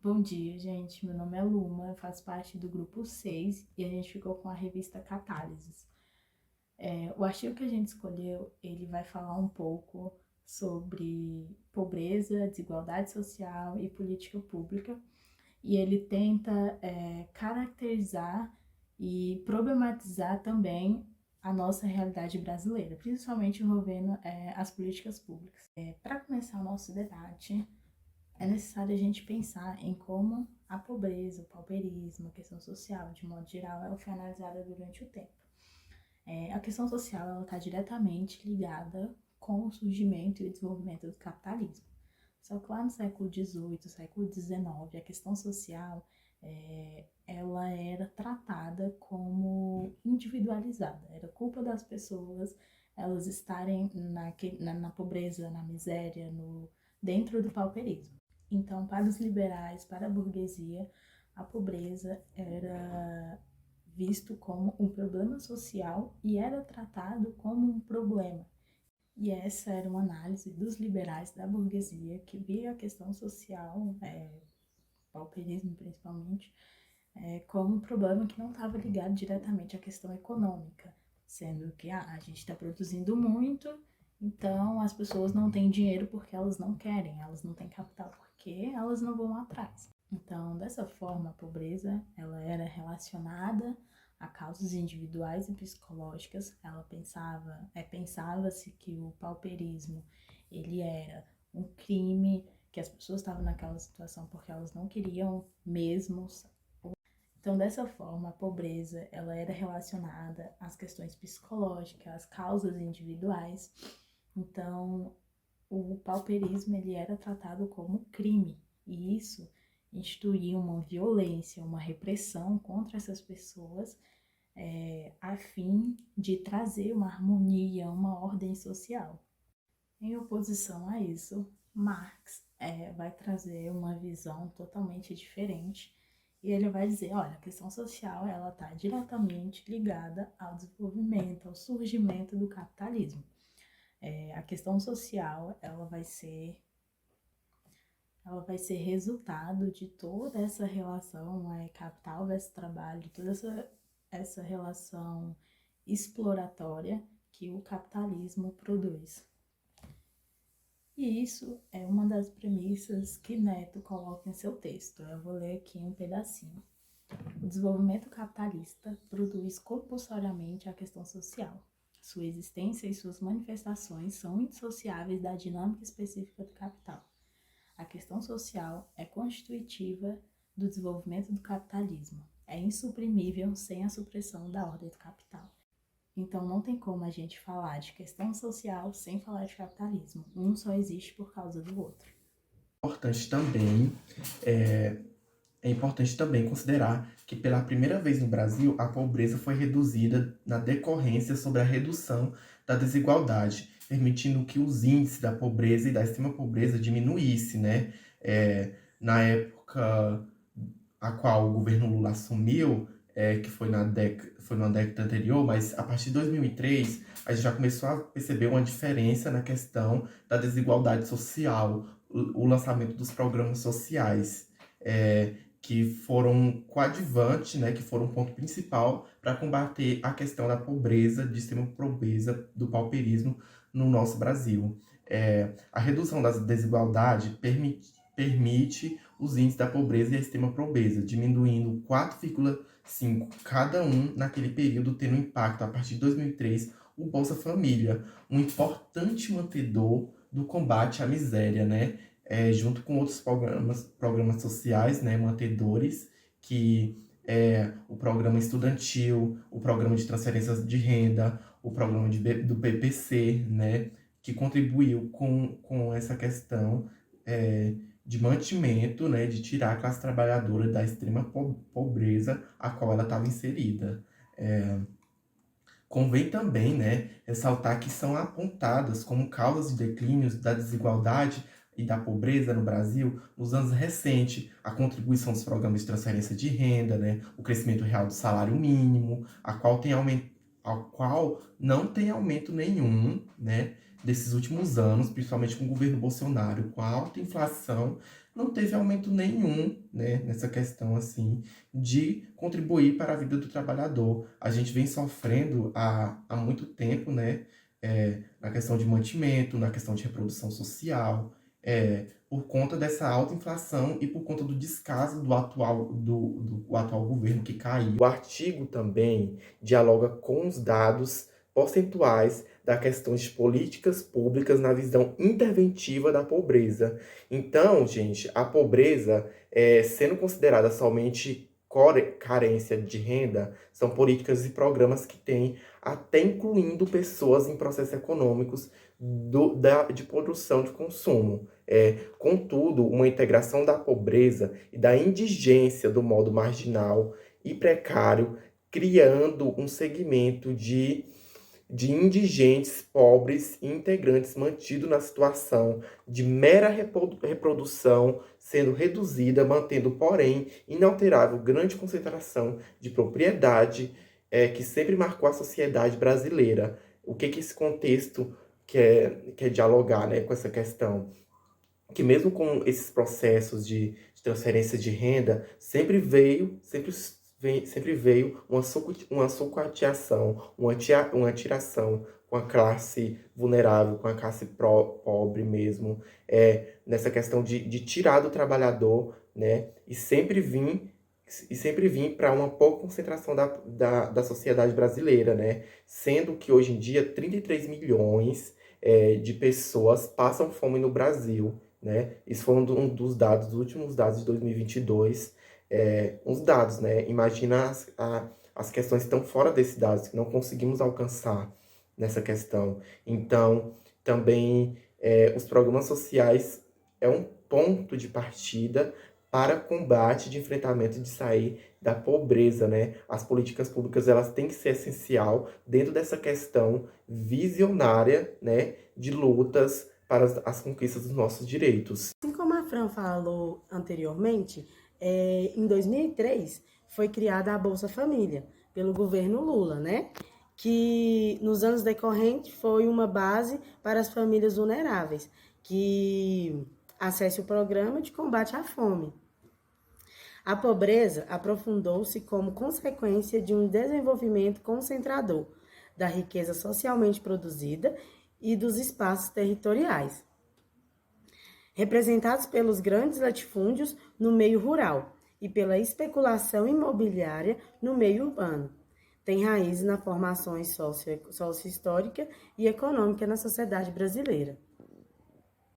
Bom dia, gente. Meu nome é Luma, eu faço parte do grupo 6 e a gente ficou com a revista Catálises. O artigo que a gente escolheu, ele vai falar um pouco sobre pobreza, desigualdade social e política pública, e ele tenta caracterizar e problematizar também a nossa realidade brasileira, principalmente envolvendo as políticas públicas. Para começar o nosso debate, é necessário a gente pensar em como a pobreza, o pauperismo, a questão social, de modo geral, ela foi analisada durante o tempo. A questão social ela está diretamente ligada com o surgimento e o desenvolvimento do capitalismo. Só que lá no século XVIII, século XIX, a questão social ela era tratada como individualizada. Era culpa das pessoas elas estarem na pobreza, na miséria, dentro do pauperismo. Então, para os liberais, para a burguesia, a pobreza era visto como um problema social e era tratado como um problema. E essa era uma análise dos liberais da burguesia que via a questão social, pauperismo principalmente, como um problema que não estava ligado diretamente à questão econômica, sendo que a gente está produzindo muito, então as pessoas não têm dinheiro porque elas não querem, elas não têm capital porque elas não vão atrás. Então, dessa forma, a pobreza ela era relacionada a causas individuais e psicológicas. Ela pensava-se que o pauperismo ele era um crime, que as pessoas estavam naquela situação porque elas não queriam mesmo. Então, dessa forma, a pobreza ela era relacionada às questões psicológicas, às causas individuais. Então, o pauperismo ele era tratado como crime, e isso instituía uma violência, uma repressão contra essas pessoas, a fim de trazer uma harmonia, uma ordem social. Em oposição a isso, Marx vai trazer uma visão totalmente diferente e ele vai dizer, olha, a questão social ela está diretamente ligada ao desenvolvimento, ao surgimento do capitalismo. A questão social ela vai ser resultado de toda essa relação capital versus trabalho, de toda essa relação exploratória que o capitalismo produz. E isso é uma das premissas que Neto coloca em seu texto. Eu vou ler aqui um pedacinho. O desenvolvimento capitalista produz compulsoriamente a questão social. Sua existência e suas manifestações são indissociáveis da dinâmica específica do capital. A questão social é constitutiva do desenvolvimento do capitalismo. É insuprimível sem a supressão da ordem do capital. Então, não tem como a gente falar de questão social sem falar de capitalismo. Um só existe por causa do outro. Importante também, é importante também considerar que pela primeira vez no Brasil a pobreza foi reduzida na decorrência sobre a redução da desigualdade, permitindo que os índices da pobreza e da extrema pobreza diminuísse, né? Na época a qual o governo Lula assumiu, que foi numa década anterior, mas a partir de 2003 a gente já começou a perceber uma diferença na questão da desigualdade social, o lançamento dos programas sociais, que foram coadjuvantes, né, que foram um ponto principal para combater a questão da pobreza, de extrema pobreza, do pauperismo no nosso Brasil. A redução da desigualdade permite os índices da pobreza e a extrema pobreza, diminuindo 4,5 cada um naquele período, tendo impacto a partir de 2003 o Bolsa Família, um importante mantedor do combate à miséria, né? Junto com outros programas sociais, né, mantedores, que o programa estudantil, o programa de transferências de renda, o programa do PPC, né, que contribuiu com essa questão de mantimento, né, de tirar a classe trabalhadora da extrema pobreza a qual ela estava inserida. Convém também, né, ressaltar que são apontadas como causas de declínios da desigualdade e da pobreza no Brasil nos anos recentes a contribuição dos programas de transferência de renda, né, o crescimento real do salário mínimo, ao qual não tem aumento nenhum, né, desses últimos anos, principalmente com o governo Bolsonaro, com a alta inflação, não teve aumento nenhum, né, nessa questão assim de contribuir para a vida do trabalhador. A gente vem sofrendo há muito tempo, né, na questão de mantimento, na questão de reprodução social, por conta dessa alta inflação e por conta do descaso do atual governo que caiu. O artigo também dialoga com os dados percentuais da questão de políticas públicas na visão interventiva da pobreza. Então, gente, a pobreza, sendo considerada somente carência de renda, são políticas e programas que têm até incluindo pessoas em processos econômicos de produção de consumo. Contudo, uma integração da pobreza e da indigência do modo marginal e precário, criando um segmento de indigentes, pobres e integrantes mantido na situação de mera reprodução, sendo reduzida, mantendo, porém, inalterável grande concentração de propriedade que sempre marcou a sociedade brasileira. O que esse contexto quer dialogar, né, com essa questão? Que mesmo com esses processos de transferência de renda, sempre veio uma sucateação, uma tiração com a classe vulnerável, com a classe pobre mesmo, nessa questão de tirar do trabalhador, né, e sempre vir para uma pouca concentração da sociedade brasileira, né, sendo que hoje em dia 33 milhões de pessoas passam fome no Brasil, né? Isso foi um dos dados, dos últimos dados de 2022, uns dados, né? Imagina as questões que estão fora desses dados, que não conseguimos alcançar nessa questão. Então, também os programas sociais é um ponto de partida para combate, de enfrentamento, de sair da pobreza, né? As políticas públicas, elas têm que ser essencial dentro dessa questão visionária, né, de lutas para as conquistas dos nossos direitos. Assim como a Fran falou anteriormente, em 2003 foi criada a Bolsa Família pelo governo Lula, né? Que nos anos decorrentes foi uma base para as famílias vulneráveis, que acesse o programa de combate à fome. A pobreza aprofundou-se como consequência de um desenvolvimento concentrador da riqueza socialmente produzida e dos espaços territoriais, representados pelos grandes latifúndios no meio rural e pela especulação imobiliária no meio urbano. Tem raízes na formação socio-histórica e econômica na sociedade brasileira.